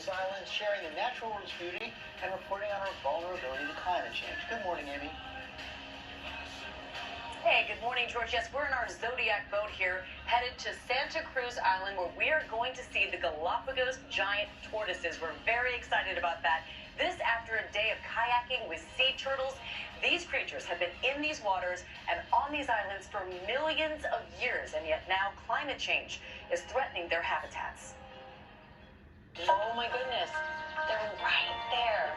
Galápagos Islands, sharing the natural world's beauty and reporting on our vulnerability to climate change. Good morning, Amy. Hey, good morning, George. Yes, we're in our Zodiac boat here, headed to Santa Cruz Island, where we are going to see the Galápagos giant tortoises. We're very excited about that. This after a day of kayaking with sea turtles. These creatures have been in these waters and on these islands for millions of years, and yet now climate change is threatening their habitats. Oh my goodness, they're right there.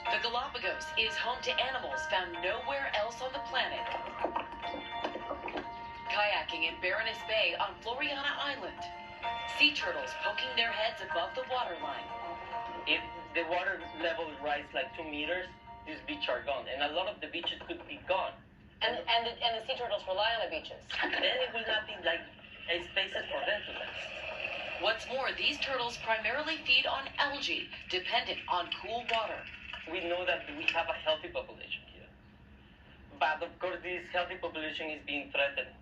The Galápagos is home to animals found nowhere else on the planet. Kayaking in Baroness Bay on Floriana Island. Sea turtles poking their heads above the waterline. If the water level rises like 2 meters, these beaches are gone, and a lot of the beaches could be gone. And the sea turtles rely on the beaches. Then it will not be like a spaces for them to live. What's more, these turtles primarily feed on algae, dependent on cool water. We know that we have a healthy population here. But of course, this healthy population is being threatened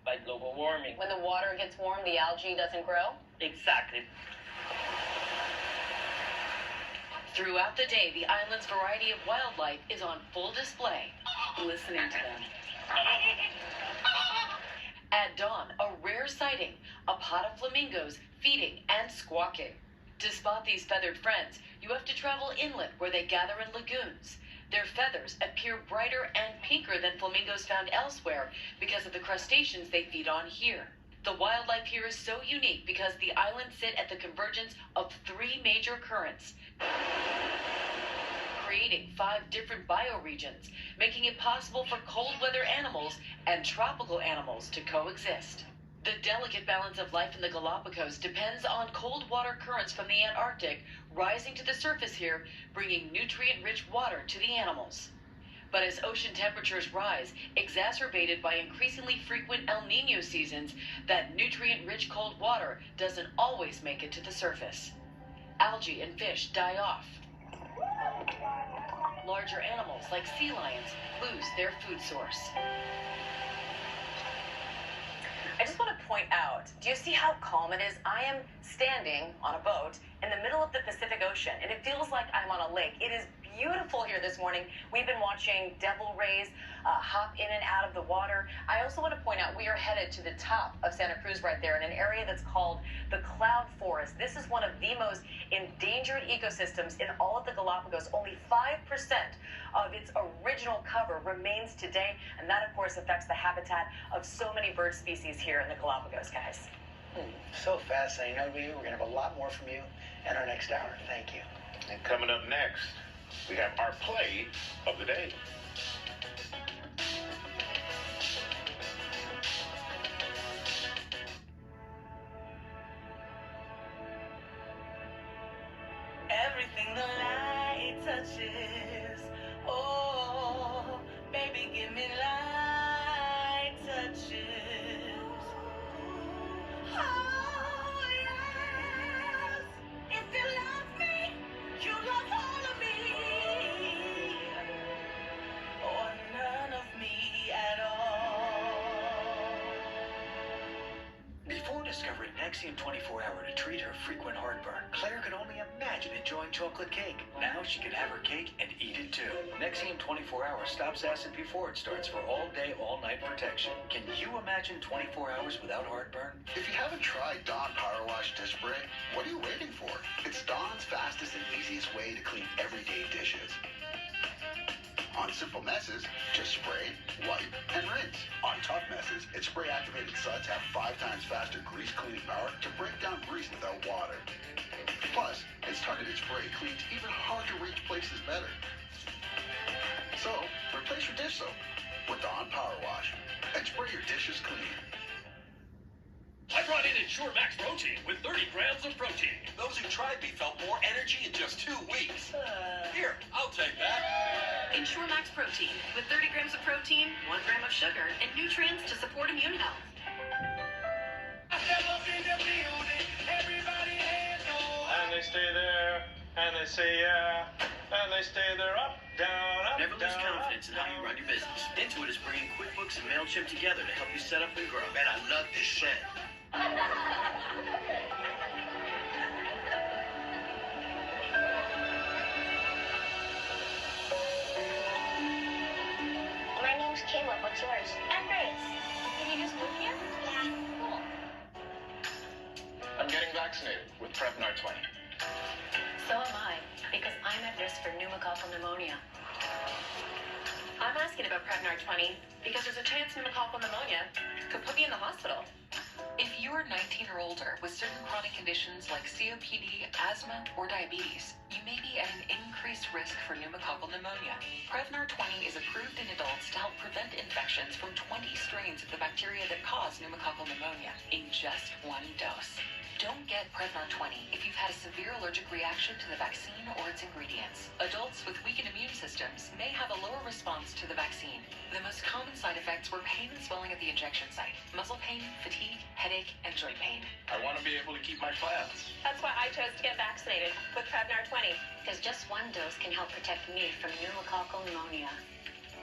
by global warming. When the water gets warm, the algae doesn't grow? Exactly. Throughout the day, the island's variety of wildlife is on full display. Listening to them. At dawn, a rare sighting, a pod of flamingos feeding and squawking. To spot these feathered friends, you have to travel inland where they gather in lagoons. Their feathers appear brighter and pinker than flamingos found elsewhere because of the crustaceans they feed on here. The wildlife here is so unique because the islands sit at the convergence of 3 major currents, creating 5 different bioregions, making it possible for cold weather animals and tropical animals to coexist. The delicate balance of life in the Galápagos depends on cold water currents from the Antarctic rising to the surface here, bringing nutrient-rich water to the animals. But as ocean temperatures rise, exacerbated by increasingly frequent El Niño seasons, that nutrient-rich cold water doesn't always make it to the surface. Algae and fish die off. Larger animals like sea lions lose their food source. I just want to point out, do you see how calm it is? I am standing on a boat in the middle of the Pacific Ocean, and it feels like I'm on a lake. It is beautiful here this morning. We've been watching devil rays hop in and out of the water. I also want to point out we are headed to the top of Santa Cruz right there in an area that's called the Cloud Forest. This is one of the most endangered ecosystems in all of the Galápagos. Only 5% of its original cover remains today, and that, of course, affects the habitat of so many bird species here in the Galápagos, guys. So fascinating. We're going to have a lot more from you in our next hour. Thank you. And coming up next, we have our play of the day. Everything the light touches, oh, baby, give me light touches. Oh, yes, if you love me, you love all of me, or none of me at all. Before discovering Nexium 24-Hour to treat her frequent heartburn, Claire could only imagine enjoying chocolate cake. Now she can have her cake and eat it too. Nexium 24-Hour stops acid before it starts for all-day, all-night protection. Can you imagine 24 hours without heartburn? If you haven't tried Dawn Power Wash Dish Spray, what are you waiting for? It's Dawn's fastest and easiest way to clean everyday dishes. On simple messes, just spray, wipe, and rinse. On tough messes, its spray-activated suds have 5 times faster grease cleaning power to break down grease without water. Plus, its targeted spray cleans even hard-to-reach places better. So, replace your dish soap with Dawn Power Wash and spray your dishes clean. I brought in Ensure Max Protein with 30 grams of protein. Those who tried me felt more energy in just 2 weeks. Here, I'll take that. Ensure Max Protein with 30 grams of protein, 1 gram of sugar, and nutrients to support immune health. And they stay there, and they say yeah, and they stay there up, down, up, Never lose down, confidence in how you run your business. Intuit is bringing QuickBooks and MailChimp together to help you set up and grow. Man, I love this My name's Caleb. What's yours? I'm Grace. Did you just move here? Yeah. Cool. I'm getting vaccinated with Prevnar 20. So am I, because I'm at risk for pneumococcal pneumonia. I'm asking about Prevnar 20 because there's a chance pneumococcal pneumonia could put me in the hospital. If you're 19 or older with certain chronic conditions like COPD, asthma, or diabetes, you may be at an increased risk for pneumococcal pneumonia. Prevnar 20 is approved in adults to help prevent infections from 20 strains of the bacteria that cause pneumococcal pneumonia in just one dose. Don't get Prevnar 20 if you've had a severe allergic reaction to the vaccine or its ingredients. Adults with weakened immune systems may have a lower response to the vaccine. The most common side effects were pain and swelling at the injection site, muscle pain, fatigue, headache, and joint pain. I want to be able to keep my class. That's why I chose to get vaccinated with Prevnar 20. Because just one dose can help protect me from pneumococcal pneumonia.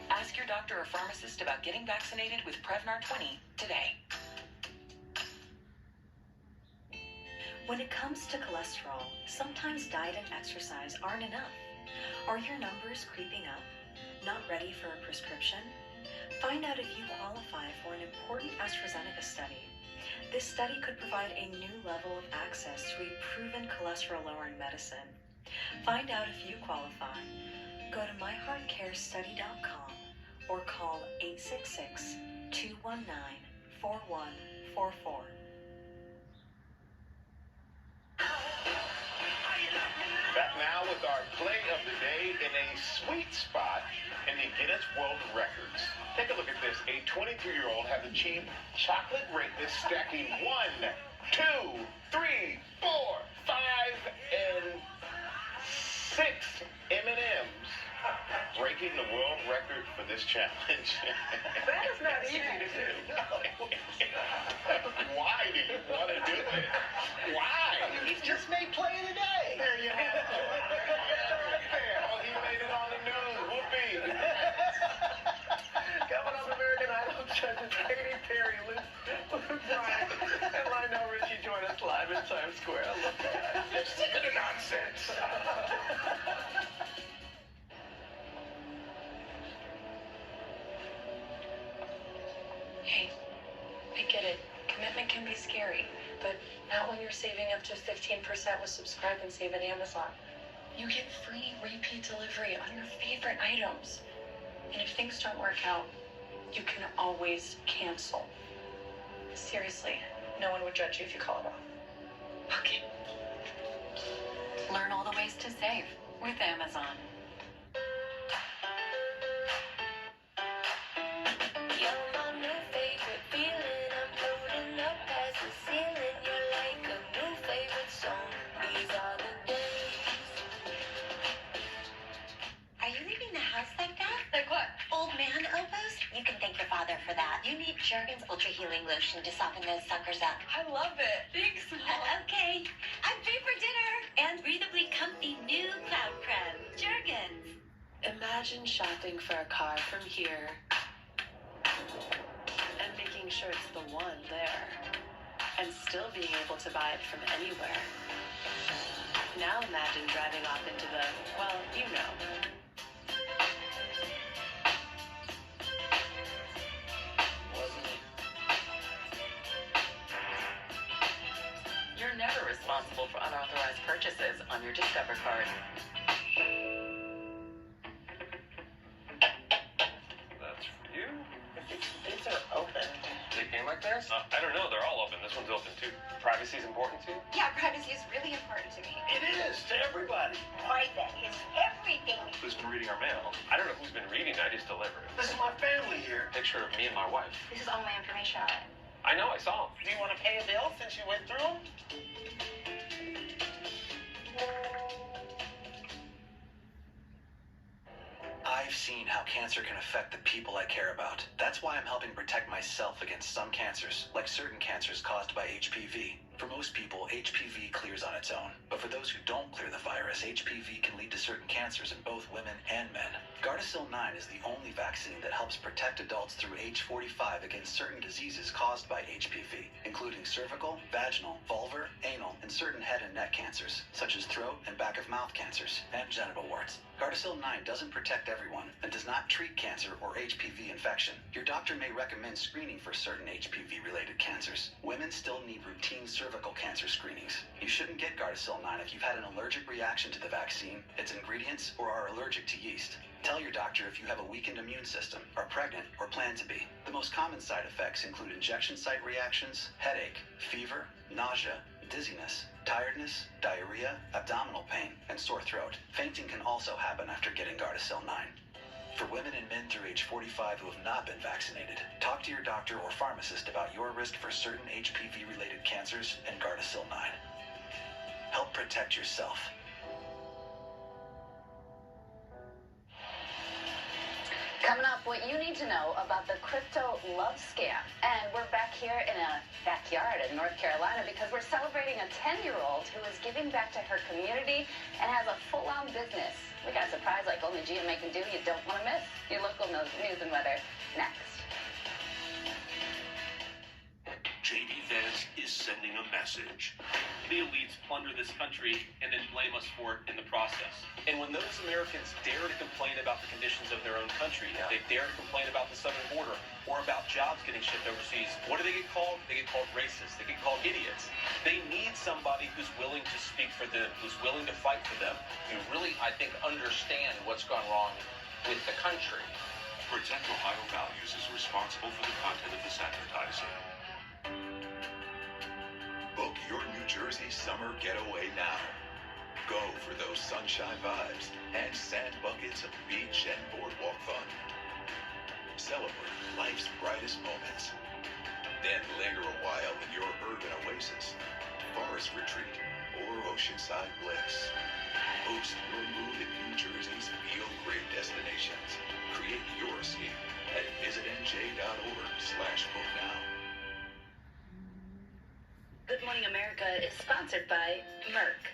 Ask your doctor or pharmacist about getting vaccinated with Prevnar 20 today. When it comes to cholesterol, sometimes diet and exercise aren't enough. Are your numbers creeping up? Not ready for a prescription? Find out if you qualify for an important AstraZeneca study. This study could provide a new level of access to a proven cholesterol-lowering medicine. Find out if you qualify. Go to myheartcarestudy.com or call 866-219-4144. Back now with our play of the day in a sweet spot in the Guinness World Records. Take a look at this. A 23-year-old has achieved chocolate greatness, stacking 1, 2, 3, 4, 5, and 6 M&Ms, breaking the world record for this challenge. That is not easy to do. Why do you want to do it? Why? He's just made play of the day. There you have it. Oh, he made it on the news. Whoopee. Coming up, American Idol judges Katy Perry, Luke Bryan, and Lionel Richie join us live in Times Square. I love that. Stick to the nonsense. Hey, I get it. Commitment can be scary, but not when you're saving up to 15% with Subscribe and Save at Amazon. You get free repeat delivery on your favorite items. And if things don't work out, you can always cancel. Seriously, no one would judge you if you call it off. Okay. Learn all the ways to save with Amazon. You're my new favorite feeling. I'm floating up past the ceiling. You're like a new favorite song. These are the days. Are you leaving the house like that? Like what? Old man elbows? You can thank your father for that. You need Jergens Ultra Healing Lotion to soften those suckers up. I love it. Thanks, Mom. Okay, I'm free for dinner. And breathable comfy new cloud creme. Jergens. Imagine shopping for a car from here and making sure it's the one there and still being able to buy it from anywhere. Now imagine driving off into the, well, you know. You're never responsible for unauthorized purchases on your Discover card. That's for you. These are open. They came like this? I don't know. They're all open. This one's open too. Privacy's important to you? Yeah, privacy is really important to me. It is to everybody. Private is everything. Who's been reading our mail? I don't know who's been reading. I just delivered it. This is my family here. Picture of me and my wife. This is all my information on it. I know. I saw him. Do you want to pay a bill since you went through them? I've seen how cancer can affect the people I care about. That's why I'm helping protect myself against some cancers, like certain cancers caused by HPV. For most people, HPV clears on its own. But for those who don't clear the virus, HPV can lead to certain cancers in both women and men. Gardasil 9 is the only vaccine that helps protect adults through age 45 against certain diseases caused by HPV, including cervical, vaginal, vulvar, anal, and certain head and neck cancers, such as throat and back of mouth cancers, and genital warts. Gardasil 9 doesn't protect everyone and does not treat cancer or HPV infection. Your doctor may recommend screening for certain HPV-related cancers. Women still need routine cervical cancer screenings. You shouldn't get Gardasil 9 if you've had an allergic reaction to the vaccine, its ingredients, or are allergic to yeast. Tell your doctor if you have a weakened immune system, are pregnant, or plan to be. The most common side effects include injection site reactions, headache, fever, nausea, dizziness, tiredness, diarrhea, abdominal pain, and sore throat. Fainting can also happen after getting Gardasil 9. For women and men through age 45 who have not been vaccinated, talk to your doctor or pharmacist about your risk for certain HPV-related cancers and Gardasil 9. Help protect yourself. Coming up, what you need to know about the crypto love scam. And we're back here in a backyard in North Carolina because we're celebrating a 10-year-old who is giving back to her community and has a full-on business. We got a surprise like only GMA can do. You don't want to miss your local news and weather next. JD Vance is sending a message. The elites plunder this country and then blame us for it in the process. And when those Americans dare to complain about the conditions of their own country, they dare to complain about the southern border or about jobs getting shipped overseas, what do they get called? They get called racists. They get called idiots. They need somebody who's willing to speak for them, who's willing to fight for them. You really, I think, understand what's gone wrong with the country. Protect Ohio Values is responsible for the content of this advertising. Book your New Jersey summer getaway now. Go for those sunshine vibes and sand buckets of beach and boardwalk fun. Celebrate life's brightest moments. Then linger a while in your urban oasis, forest retreat, or oceanside bliss. Boost your mood in New Jersey's Feel Great destinations. Create your escape at visitnj.org/book now. Good Morning America is sponsored by Merck.